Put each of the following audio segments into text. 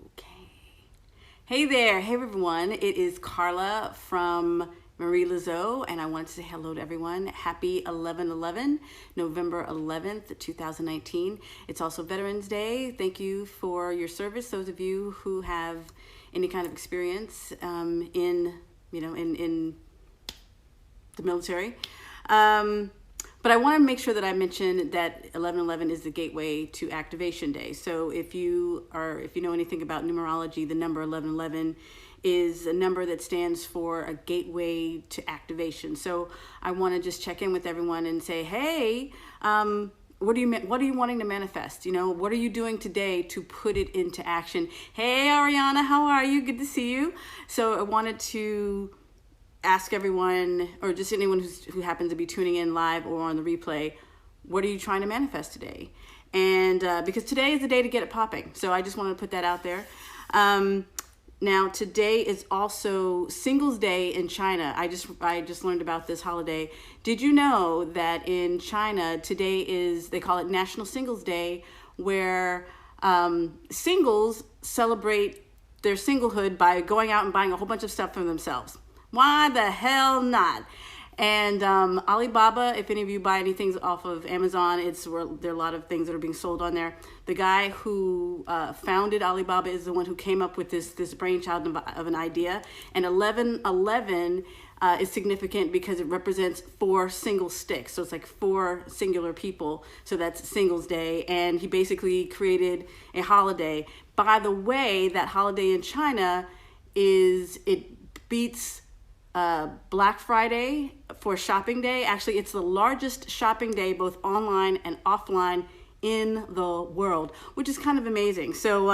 Okay. Hey there. Hey everyone. It is Carla from Marie Lazo, and I wanted to say hello to everyone. Happy 11/11, November 11th, 2019. It's also Veterans Day. Thank you for your service. Those of you who have any kind of experience in the military. But I want to make sure that I mention that 11/11 is the gateway to Activation Day. So if you know anything about numerology, the number 11/11 is a number that stands for a gateway to activation. So I want to just check in with everyone and say, hey, what are you wanting to manifest? What are you doing today to put it into action? Hey, Ariana, how are you? Good to see you. So I wanted to ask everyone, or just anyone who happens to be tuning in live or on the replay, what are you trying to manifest today? And because today is the day to get it popping. So I just wanted to put that out there. Now, today is also Singles Day in China. I just learned about this holiday. Did you know that in China, today they call it National Singles Day, where singles celebrate their singlehood by going out and buying a whole bunch of stuff for themselves. Why the hell not? And Alibaba, if any of you buy anything off of Amazon, there are a lot of things that are being sold on there. The guy who founded Alibaba is the one who came up with this brainchild of an idea. And 11/11 is significant because it represents 4 single sticks. So it's like 4 singular people. So that's Singles Day. And he basically created a holiday. By the way, that holiday in China beats Black Friday for shopping day. Actually, it's the largest shopping day, both online and offline, in the world, which is kind of amazing. So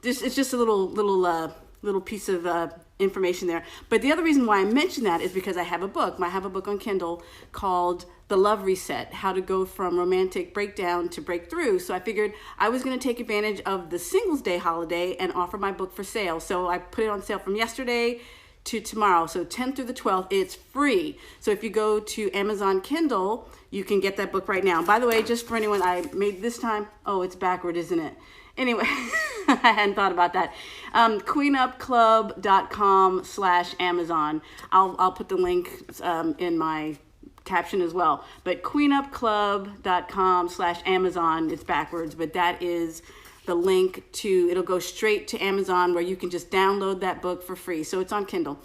it's just a little piece of information there. But the other reason why I mention that is because I have a book. I have a book on Kindle called The Love Reset, How to Go from Romantic Breakdown to Breakthrough. So I figured I was going to take advantage of the Singles Day holiday and offer my book for sale. So I put it on sale from yesterday to tomorrow. So 10th through the 12th, it's free. So if you go to Amazon Kindle, you can get that book right now. By the way, just for anyone, I made this time, it's backward, isn't it? Anyway, I hadn't thought about that. queenupclub.com/Amazon. I'll put the link in my caption as well. But queenupclub.com/Amazon, it's backwards, but that is the link it'll go straight to Amazon, where you can just download that book for free. So it's on Kindle.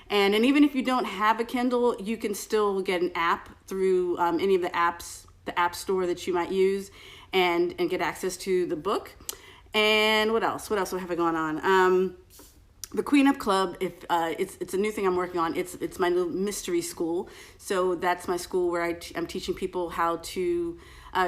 And even if you don't have a Kindle, you can still get an app through any of the apps, the app store that you might use, and get access to the book. And what else? What have I going on? The Queen Up Club, it's a new thing I'm working on. It's my little mystery school. So that's my school where I'm teaching people how to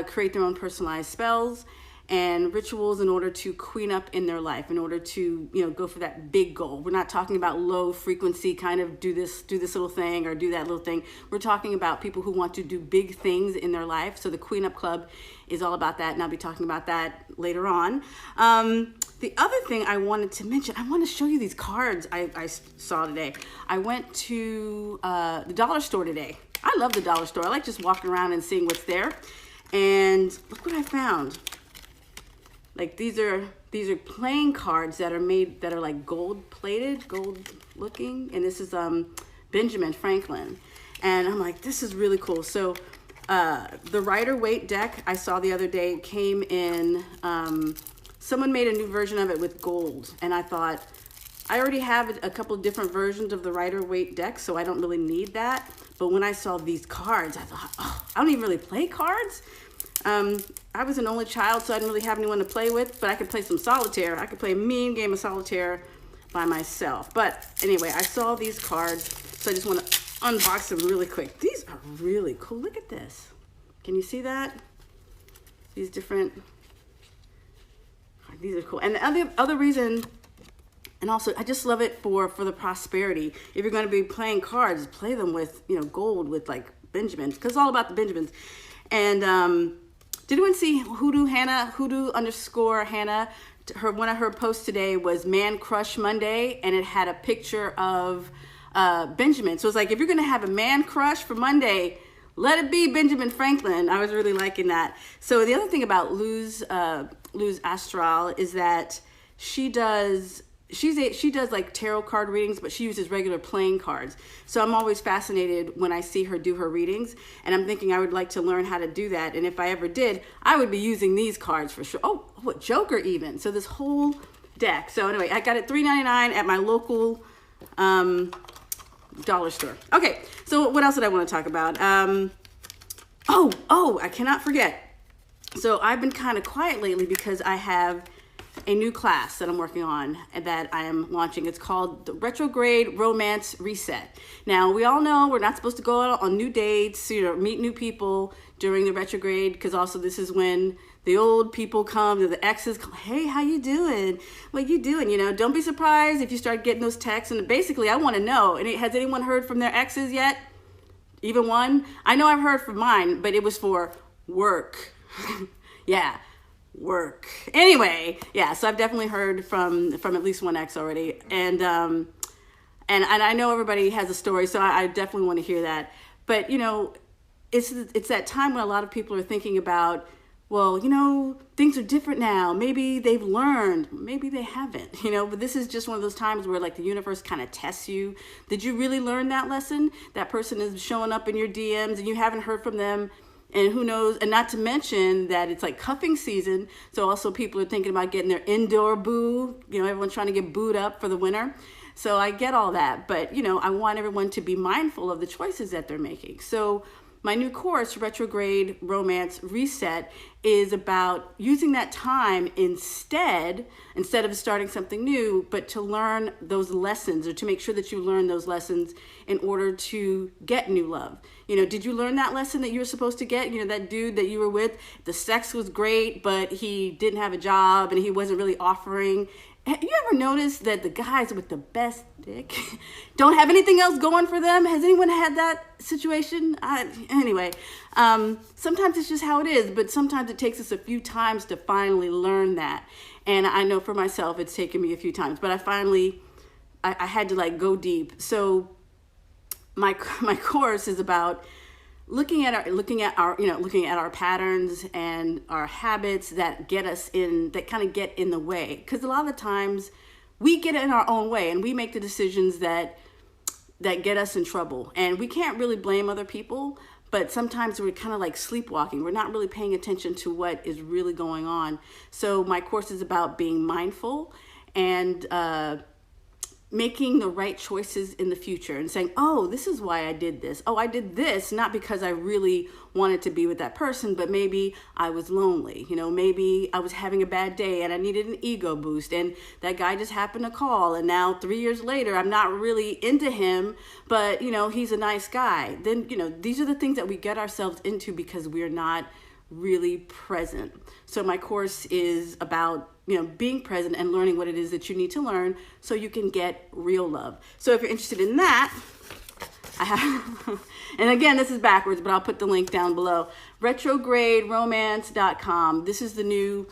create their own personalized spells and rituals in order to queen up in their life, in order to go for that big goal. We're not talking about low frequency kind of do this little thing or do that little thing. We're talking about people who want to do big things in their life. So the Queen Up Club is all about that, and I'll be talking about that later on. The other thing I wanted to mention, I want to show you these cards I saw today. I went to the dollar store today. I love the dollar store. I like just walking around and seeing what's there. And look what I found. Like these are playing cards that are made, that are like gold plated, gold looking. And this is Benjamin Franklin. And I'm like, this is really cool. So the Rider-Waite deck I saw the other day came in, someone made a new version of it with gold. And I thought, I already have a couple of different versions of the Rider-Waite deck, so I don't really need that. But when I saw these cards, I thought, I don't even really play cards. I was an only child, so I didn't really have anyone to play with, but I could play some solitaire. I could play a mean game of solitaire by myself. But anyway, I saw these cards, so I just want to unbox them really quick. These are really cool. Look at this. Can you see that? These are cool. And the other reason, and also I just love it for the prosperity. If you're going to be playing cards, play them with gold, with like Benjamins, because it's all about the Benjamins. And did anyone see Hoodoo _ Hannah? One of her posts today was Man Crush Monday, and it had a picture of Benjamin. So it's like, if you're going to have a man crush for Monday, let it be Benjamin Franklin. I was really liking that. So the other thing about Luz Astral is that she does like tarot card readings, but she uses regular playing cards. So I'm always fascinated when I see her do her readings, and I'm thinking I would like to learn how to do that. And if I ever did, I would be using these cards for sure. Oh, what Joker even. So this whole deck. So anyway, I got it $3.99 at my local dollar store. Okay, so what else did I want to talk about? I cannot forget. So I've been kind of quiet lately because I have a new class that I'm working on and that I am launching. It's called the Retrograde Romance Reset. Now, we all know we're not supposed to go out on new dates, meet new people during the retrograde, because also this is when the old people come, the exes come, hey, how you doing? What you doing? Don't be surprised if you start getting those texts. And basically, I want to know, and has anyone heard from their exes yet? Even one? I know I've heard from mine, but it was for work. Yeah. Work. Anyway, yeah, so I've definitely heard from at least one ex already. And I know everybody has a story, so I definitely want to hear that. But, it's that time when a lot of people are thinking about, well, things are different now. Maybe they've learned, maybe they haven't, but this is just one of those times where like the universe kind of tests you. Did you really learn that lesson? That person is showing up in your DMs and you haven't heard from them. And who knows, and not to mention that it's like cuffing season. So also people are thinking about getting their indoor boo. Everyone's trying to get booed up for the winter. So I get all that. But, I want everyone to be mindful of the choices that they're making. So my new course, Retrograde Romance Reset, is about using that time instead of starting something new, but to learn those lessons, or to make sure that you learn those lessons in order to get new love. Did you learn that lesson that you were supposed to get? That dude that you were with, the sex was great, but he didn't have a job and he wasn't really offering. Have you ever noticed that the guys with the best dick don't have anything else going for them? Has anyone had that situation? Anyway, sometimes it's just how it is, but sometimes it takes us a few times to finally learn that. And I know for myself, it's taken me a few times, but I had to go deep. So my course is about looking at our patterns and our habits that kind of get in the way. Because a lot of the times we get in our own way and we make the decisions that get us in trouble. And we can't really blame other people, but sometimes we're kind of like sleepwalking. We're not really paying attention to what is really going on. So my course is about being mindful and making the right choices in the future and saying, oh, this is why I did this. Oh, I did this not because I really wanted to be with that person, but maybe I was lonely. Maybe I was having a bad day and I needed an ego boost, and that guy just happened to call, and now 3 years later, I'm not really into him, but he's a nice guy. Then, these are the things that we get ourselves into because we're not really present. So my course is about being present and learning what it is that you need to learn so you can get real love. So if you're interested in that, I have, and again, this is backwards, but I'll put the link down below. Retrograderomance.com. This is the new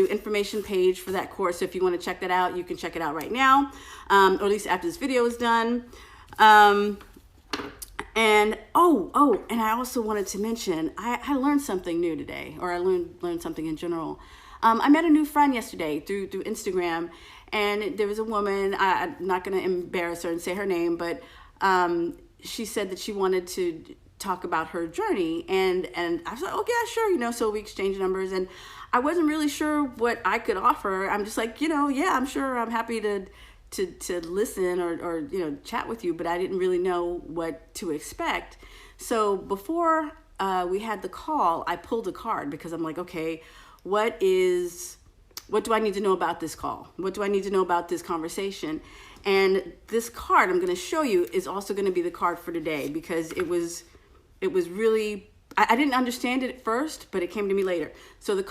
information page for that course. So if you want to check that out, you can check it out right now, or at least after this video is done. And I also wanted to mention, I learned something new today, or I learned something in general. I met a new friend yesterday through Instagram, and there was a woman, I'm not going to embarrass her and say her name, but she said that she wanted to talk about her journey, and I was like, okay, sure, so we exchanged numbers, and I wasn't really sure what I could offer. I'm just like, yeah, I'm sure I'm happy to listen or chat with you, but I didn't really know what to expect. So before we had the call, I pulled a card because I'm like, okay, what do I need to know about this call? What do I need to know about this conversation? And this card I'm going to show you is also going to be the card for today, because it was really, I didn't understand it at first, but it came to me later. So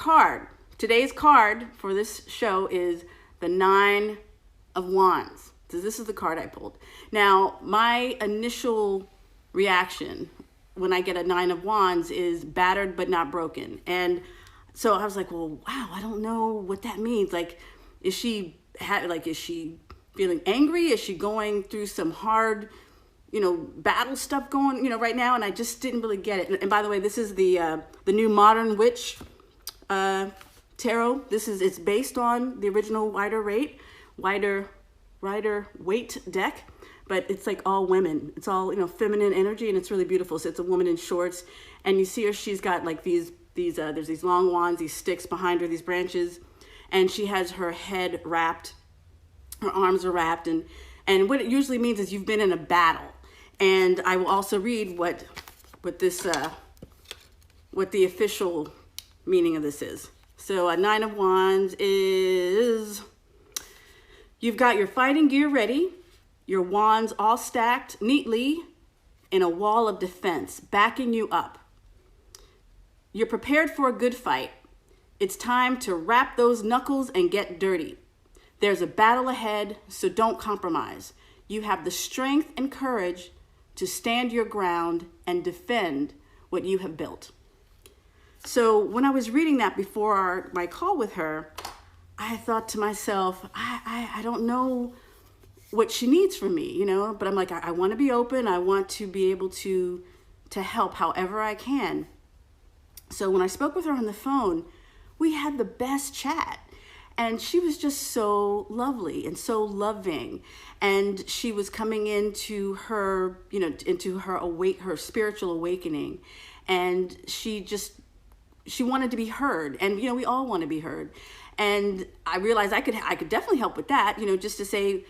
today's card for this show is the 9 of Wands. So this is the card I pulled. Now, my initial reaction when I get a 9 of Wands is battered but not broken. And so I was like, well, wow, I don't know what that means. Like, is she feeling angry? Is she going through some hard, battle stuff going, right now? And I just didn't really get it. And by the way, this is the new Modern Witch tarot. It's based on the original Rider Waite deck, but it's like all women. It's all, feminine energy, and it's really beautiful. So it's a woman in shorts, and you see her, she's got like there's these long wands, these sticks behind her, these branches, and she has her head wrapped, her arms are wrapped, and what it usually means is you've been in a battle. And I will also read what the official meaning of this is. So a 9 of Wands is, you've got your fighting gear ready, your wands all stacked neatly in a wall of defense, backing you up. You're prepared for a good fight. It's time to wrap those knuckles and get dirty. There's a battle ahead, so don't compromise. You have the strength and courage to stand your ground and defend what you have built. So when I was reading that before my call with her, I thought to myself, I don't know what she needs from me, but I'm like, I want to be open. I want to be able to help however I can. So when I spoke with her on the phone, we had the best chat. And she was just so lovely and so loving. And she was coming into her, her spiritual awakening. And she wanted to be heard. And, we all want to be heard. And I realized I could definitely help with that, just to say,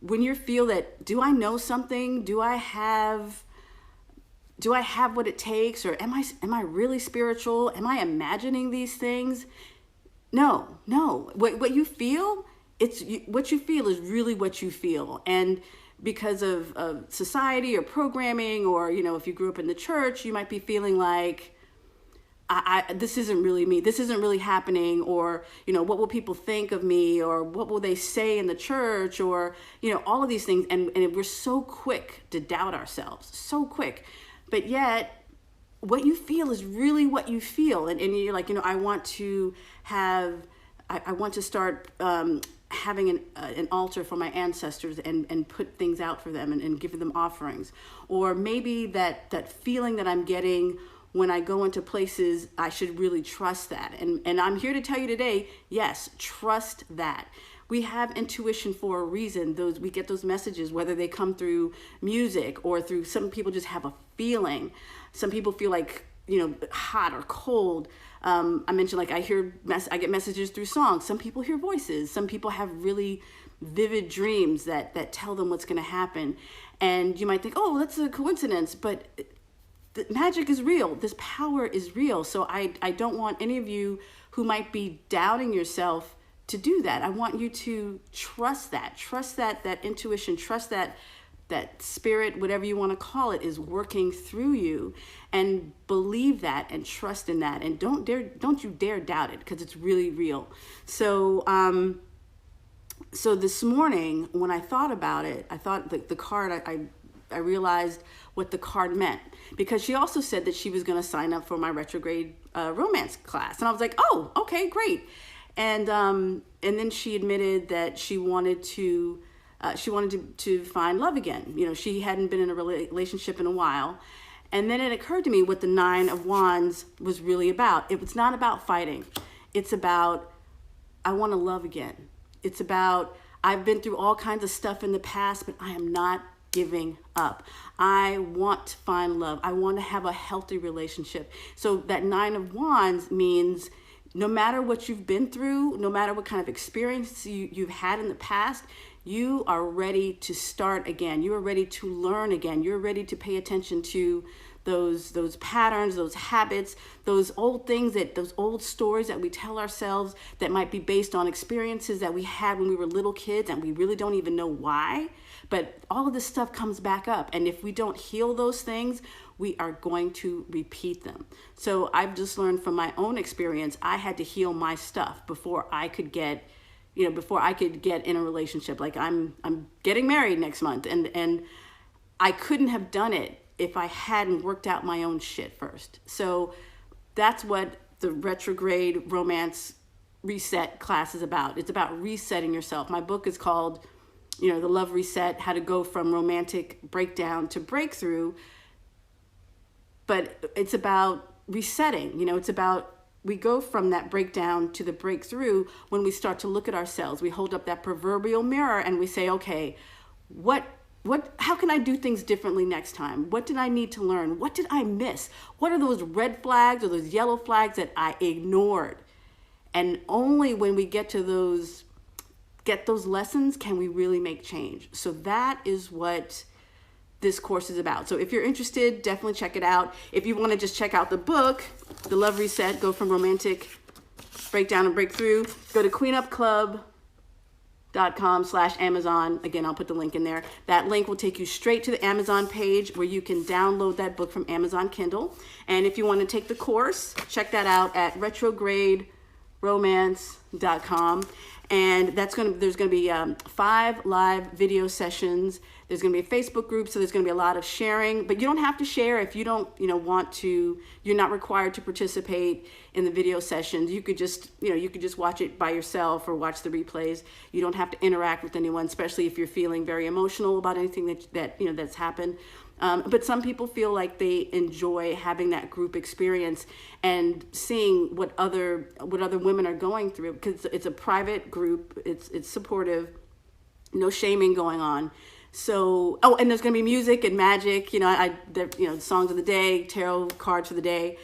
when you feel that, do I know something? Do I have what it takes? Or am I really spiritual? Am I imagining these things? No. What you feel, what you feel is really what you feel. And because of society or programming, or, if you grew up in the church, you might be feeling like, this isn't really me. This isn't really happening. Or, what will people think of me? Or what will they say in the church? Or, all of these things. And we're so quick to doubt ourselves, so quick. But yet, what you feel is really what you feel. And you're like, I want to start having an altar for my ancestors and put things out for them and give them offerings. Or maybe that feeling that I'm getting when I go into places, I should really trust that. And I'm here to tell you today, yes, trust that. We have intuition for a reason. We get those messages, whether they come through music or through, some people just have a feeling. Some people feel like, hot or cold. I mentioned, like, I get messages through songs. Some people hear voices. Some people have really vivid dreams that tell them what's going to happen. And you might think, oh, that's a coincidence, but the magic is real. This power is real. So I don't want any of you who might be doubting yourself to do that. I want you to trust that intuition, trust that spirit, whatever you want to call it, is working through you, and believe that and trust in that. And don't you dare doubt it, because it's really real. So, so this morning when I thought about it, I thought the card, I realized what the card meant, because she also said that she was going to sign up for my retrograde romance class. And I was like, oh, okay, great. And then she admitted that she wanted to find love again. She hadn't been in a relationship in a while. And then it occurred to me what the 9 of Wands was really about. It was not about fighting. It's about, I want to love again. It's about, I've been through all kinds of stuff in the past, but I am not giving up. I want to find love. I want to have a healthy relationship. So that 9 of Wands means, no matter what you've been through, no matter what kind of experience you've had in the past, you are ready to start again. You are ready to learn again. You're ready to pay attention to those patterns, those habits, those old things, those old stories that we tell ourselves that might be based on experiences that we had when we were little kids, and we really don't even know why. But all of this stuff comes back up. And if we don't heal those things, we are going to repeat them. So I've just learned from my own experience, I had to heal my stuff before I could get in a relationship. Like, I'm getting married next month, and I couldn't have done it if I hadn't worked out my own shit first. So that's what the retrograde romance reset class is about. It's about resetting yourself. My book is called, The Love Reset, How to Go from Romantic Breakdown to Breakthrough. But it's about resetting, it's about we go from that breakdown to the breakthrough when we start to look at ourselves. We hold up that proverbial mirror and we say, okay, how can I do things differently next time? What did I need to learn? What did I miss? What are those red flags or those yellow flags that I ignored? And only when we get those lessons can we really make change. So that is what this course is about. So if you're interested, definitely check it out. If you want to just check out the book, The Love Reset, go from romantic breakdown and breakthrough, go to queenupclub.com/Amazon. Again, I'll put the link in there. That link will take you straight to the Amazon page where you can download that book from Amazon Kindle. And if you want to take the course, check that out at retrograderomance.com. And there's going to be 5 live video sessions. There's going to be a Facebook group, so there's going to be a lot of sharing. But you don't have to share if you don't, want to. You're not required to participate in the video sessions. You could just, watch it by yourself or watch the replays. You don't have to interact with anyone, especially if you're feeling very emotional about anything that's happened. But some people feel like they enjoy having that group experience and seeing what other women are going through, because it's a private group. It's supportive, no shaming going on. So, and there's going to be music and magic, songs of the day, tarot cards for the day.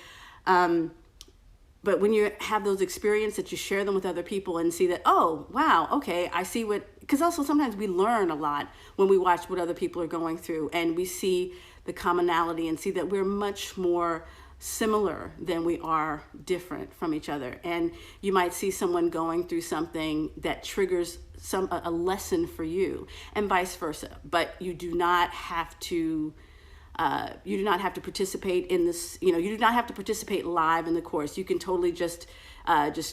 But when you have those experiences, that you share them with other people and see that, oh, wow, okay, I see because also sometimes we learn a lot when we watch what other people are going through, and we see the commonality and see that we're much more similar than we are different from each other. And you might see someone going through something that triggers a lesson for you, and vice versa. But you do not have to participate in this. You do not have to participate live in the course. You can totally just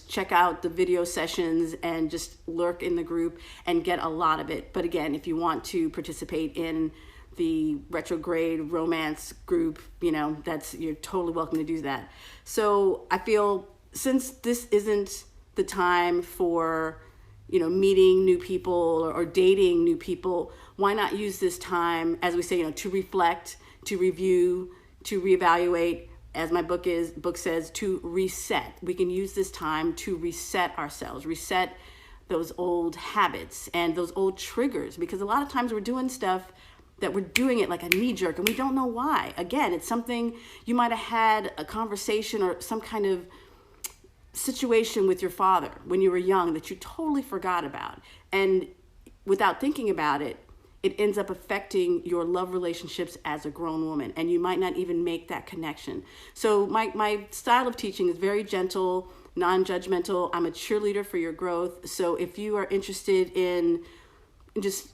check out the video sessions and just lurk in the group and get a lot of it. But again, if you want to participate in the Retrograde Romance group, you're totally welcome to do that. So I feel, since this isn't the time for meeting new people or dating new people, why not use this time, as we say, to reflect, to review, to reevaluate, as my book says, to reset. We can use this time to reset ourselves, reset those old habits and those old triggers, because a lot of times we're doing stuff that we're doing it like a knee jerk and we don't know why. Again, it's something you might have had a conversation or some kind of situation with your father when you were young that you totally forgot about, and without thinking about it, it ends up affecting your love relationships as a grown woman, and you might not even make that connection. So my style of teaching is very gentle, non-judgmental. I'm a cheerleader for your growth. So if you are interested in just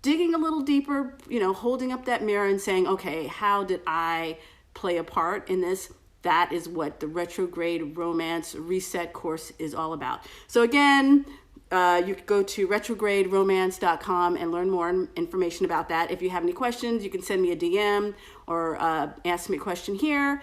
digging a little deeper, holding up that mirror and saying, okay, how did I play a part in this? That is what the Retrograde Romance Reset course is all about. So again, you could go to retrograderomance.com and learn more information about that. If you have any questions, you can send me a DM or ask me a question here.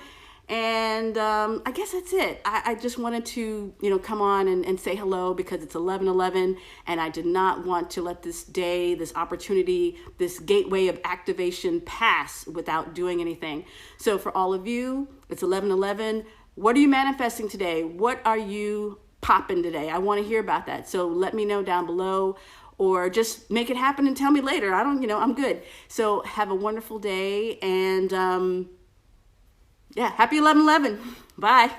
And I guess that's it. I just wanted to, come on and say hello, because it's 11/11, and I did not want to let this day, this opportunity, this gateway of activation pass without doing anything. So for all of you, it's 11/11. What are you manifesting today? What are you popping today? I want to hear about that. So let me know down below, or just make it happen and tell me later. I'm good. So have a wonderful day, and happy 11/11. Bye.